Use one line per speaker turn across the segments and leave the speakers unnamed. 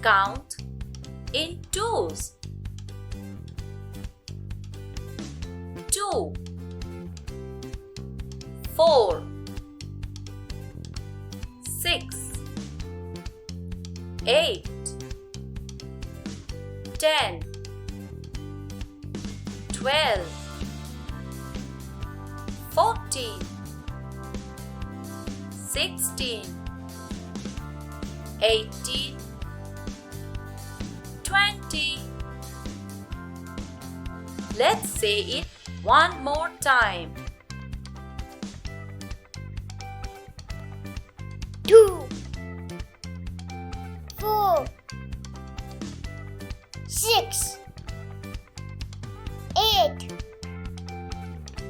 count in twos. 2, 4, 6, 8, 10, 12, 14, 16, 18, 20. Let's say it one more time.
2, 4, 6, 8,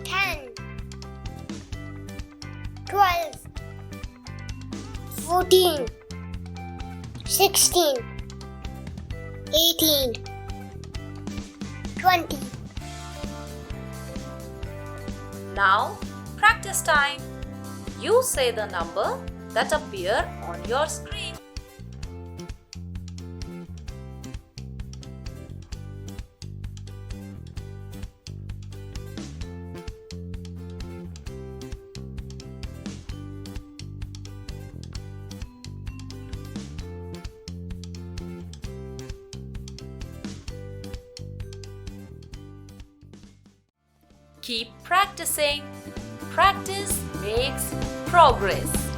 10, 12, 14, 16, 18, 20.
Now, practice time. You say the number that appear on your screen. Keep practicing. Practice makes progress.